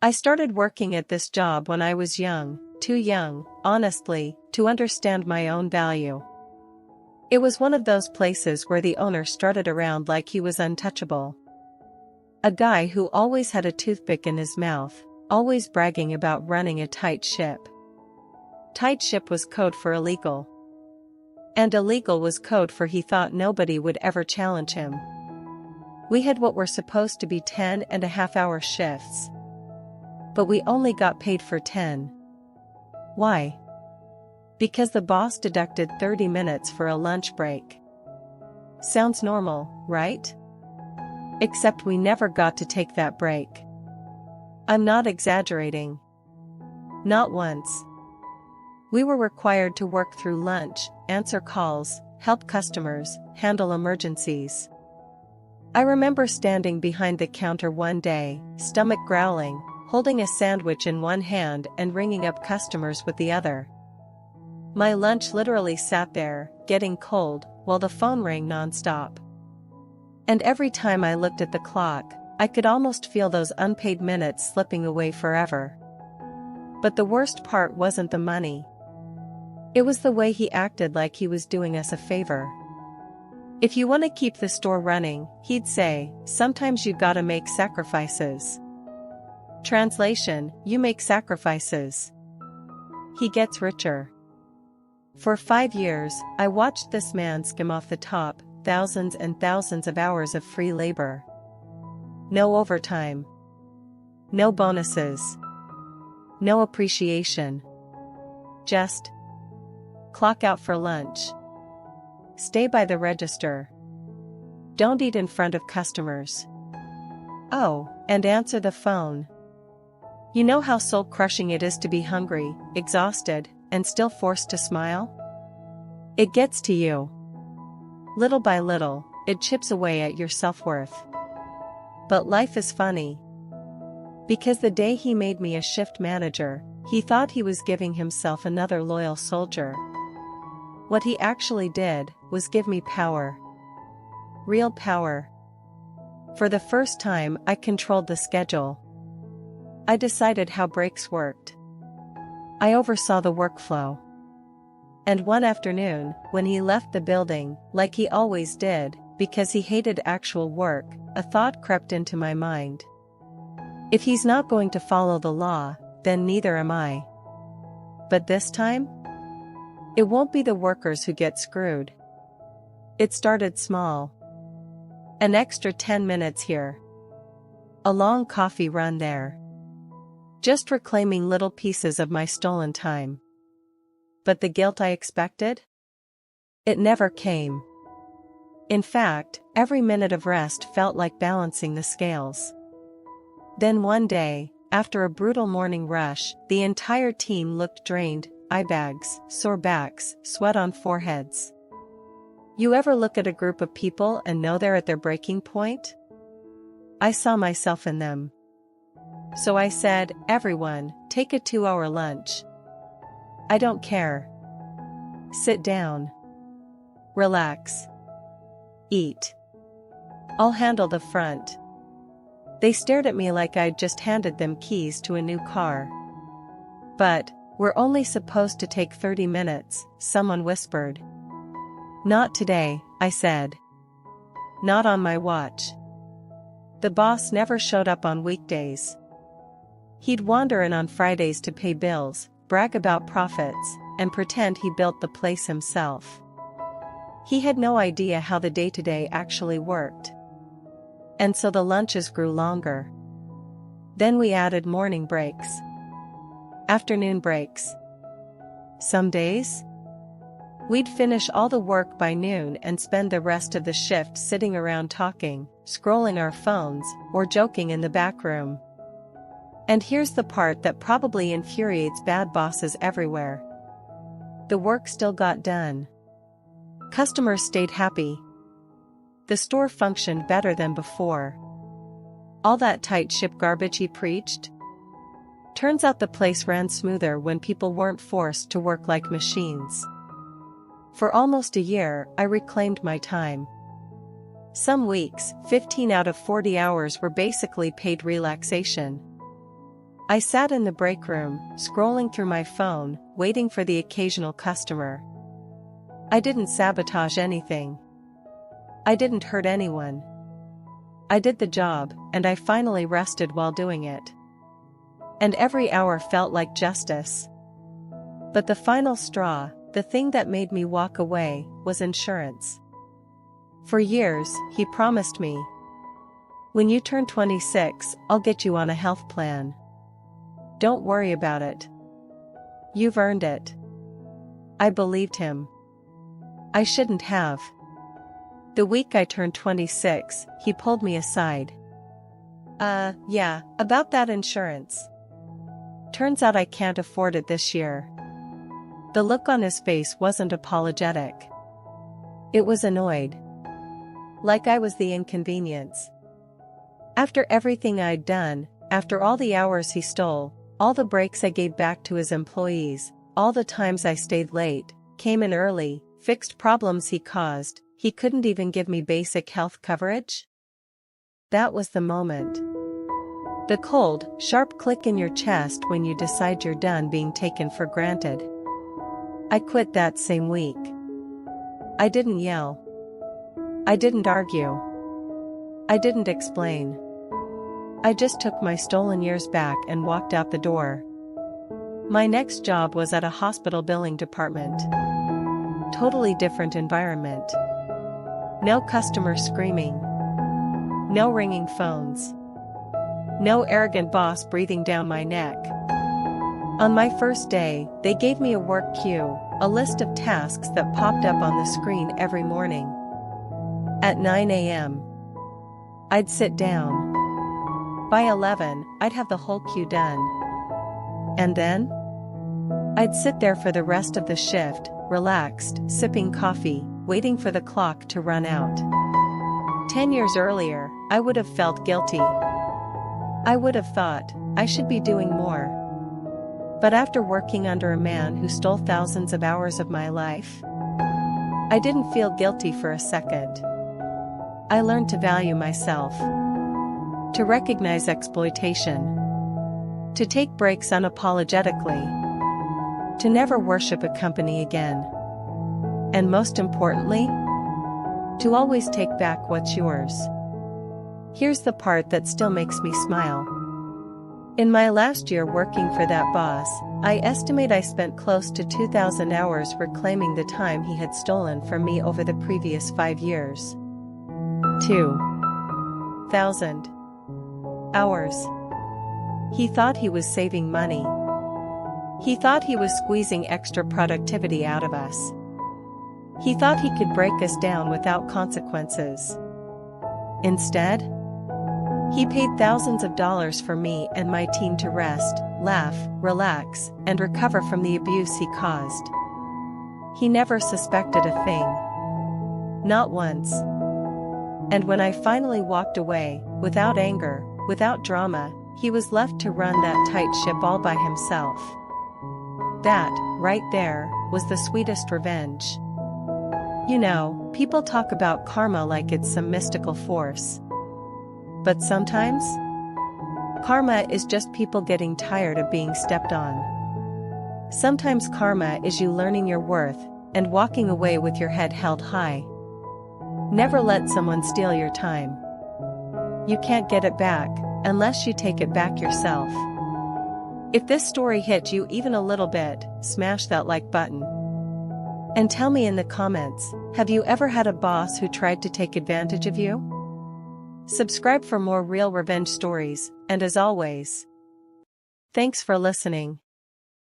I started working at this job when I was young, too young, honestly, to understand my own value. It was one of those places where the owner strutted around like he was untouchable. A guy who always had a toothpick in his mouth, always bragging about running a tight ship. Tight ship was code for illegal. And illegal was code for he thought nobody would ever challenge him. We had what were supposed to be 10.5-hour shifts. But we only got paid for 10. Why? Because the boss deducted 30 minutes for a lunch break. Sounds normal, right? Except we never got to take that break. I'm not exaggerating. Not once. We were required to work through lunch, answer calls, help customers, handle emergencies. I remember standing behind the counter one day, stomach growling, holding a sandwich in one hand and ringing up customers with the other. My lunch literally sat there, getting cold, while the phone rang nonstop. And every time I looked at the clock, I could almost feel those unpaid minutes slipping away forever. But the worst part wasn't the money. It was the way he acted like he was doing us a favor. If you want to keep the store running, he'd say, sometimes you gotta make sacrifices. Translation, you make sacrifices. He gets richer. For 5 years, I watched this man skim off the top, thousands and thousands of hours of free labor. No overtime. No bonuses. No appreciation. Just clock out for lunch. Stay by the register. Don't eat in front of customers. Oh, and answer the phone. You know how soul-crushing it is to be hungry, exhausted, and still forced to smile? It gets to you. Little by little, it chips away at your self-worth. But life is funny. Because the day he made me a shift manager, he thought he was giving himself another loyal soldier. What he actually did was give me power. Real power. For the first time, I controlled the schedule. I decided how breaks worked. I oversaw the workflow. And one afternoon, when he left the building, like he always did, because he hated actual work, a thought crept into my mind. If he's not going to follow the law, then neither am I. But this time? It won't be the workers who get screwed. It started small. An extra 10 minutes here. A long coffee run there. Just reclaiming little pieces of my stolen time. But the guilt I expected? It never came. In fact, every minute of rest felt like balancing the scales. Then one day, after a brutal morning rush, the entire team looked drained, eye bags, sore backs, sweat on foreheads. You ever look at a group of people and know they're at their breaking point? I saw myself in them. So I said, everyone, take a 2-hour lunch. I don't care. Sit down. Relax. Eat. I'll handle the front. They stared at me like I'd just handed them keys to a new car. But, we're only supposed to take 30 minutes, someone whispered. Not today, I said. Not on my watch. The boss never showed up on weekdays. He'd wander in on Fridays to pay bills, brag about profits, and pretend he built the place himself. He had no idea how the day-to-day actually worked. And so the lunches grew longer. Then we added morning breaks. Afternoon breaks. Some days, we'd finish all the work by noon and spend the rest of the shift sitting around talking, scrolling our phones, or joking in the back room. And here's the part that probably infuriates bad bosses everywhere. The work still got done. Customers stayed happy. The store functioned better than before. All that tight ship garbage he preached? Turns out the place ran smoother when people weren't forced to work like machines. For almost a year, I reclaimed my time. Some weeks, 15 out of 40 hours were basically paid relaxation. I sat in the break room, scrolling through my phone, waiting for the occasional customer. I didn't sabotage anything. I didn't hurt anyone. I did the job, and I finally rested while doing it. And every hour felt like justice. But the final straw, the thing that made me walk away, was insurance. For years, he promised me, "When you turn 26, I'll get you on a health plan. Don't worry about it. You've earned it." I believed him. I shouldn't have. The week I turned 26, he pulled me aside. Yeah, about that insurance. Turns out I can't afford it this year." The look on his face wasn't apologetic. It was annoyed. Like I was the inconvenience. After everything I'd done, after all the hours he stole, all the breaks I gave back to his employees, all the times I stayed late, came in early, fixed problems he caused, he couldn't even give me basic health coverage? That was the moment. The cold, sharp click in your chest when you decide you're done being taken for granted. I quit that same week. I didn't yell. I didn't argue. I didn't explain. I just took my stolen years back and walked out the door. My next job was at a hospital billing department. Totally different environment. No customer screaming. No ringing phones. No arrogant boss breathing down my neck. On my first day, they gave me a work queue, a list of tasks that popped up on the screen every morning. At 9 a.m., I'd sit down. By 11, I'd have the whole queue done. And then? I'd sit there for the rest of the shift, relaxed, sipping coffee, waiting for the clock to run out. 10 years earlier, I would have felt guilty. I would have thought, I should be doing more. But after working under a man who stole thousands of hours of my life, I didn't feel guilty for a second. I learned to value myself. To recognize exploitation. To take breaks unapologetically. To never worship a company again. And most importantly, to always take back what's yours. Here's the part that still makes me smile. In my last year working for that boss, I estimate I spent close to 2,000 hours reclaiming the time he had stolen from me over the previous 5 years. 2,000 hours. He thought he was saving money. He thought he was squeezing extra productivity out of us. He thought he could break us down without consequences. Instead, he paid thousands of dollars for me and my team to rest, laugh, relax, and recover from the abuse he caused. He never suspected a thing. Not once. And when I finally walked away, without anger, without drama, he was left to run that tight ship all by himself. That, right there, was the sweetest revenge. You know, people talk about karma like it's some mystical force. But sometimes, karma is just people getting tired of being stepped on. Sometimes karma is you learning your worth and walking away with your head held high. Never let someone steal your time. You can't get it back unless you take it back yourself. If this story hit you even a little bit, smash that like button. And tell me in the comments, have you ever had a boss who tried to take advantage of you? Subscribe for more real revenge stories, and as always, thanks for listening.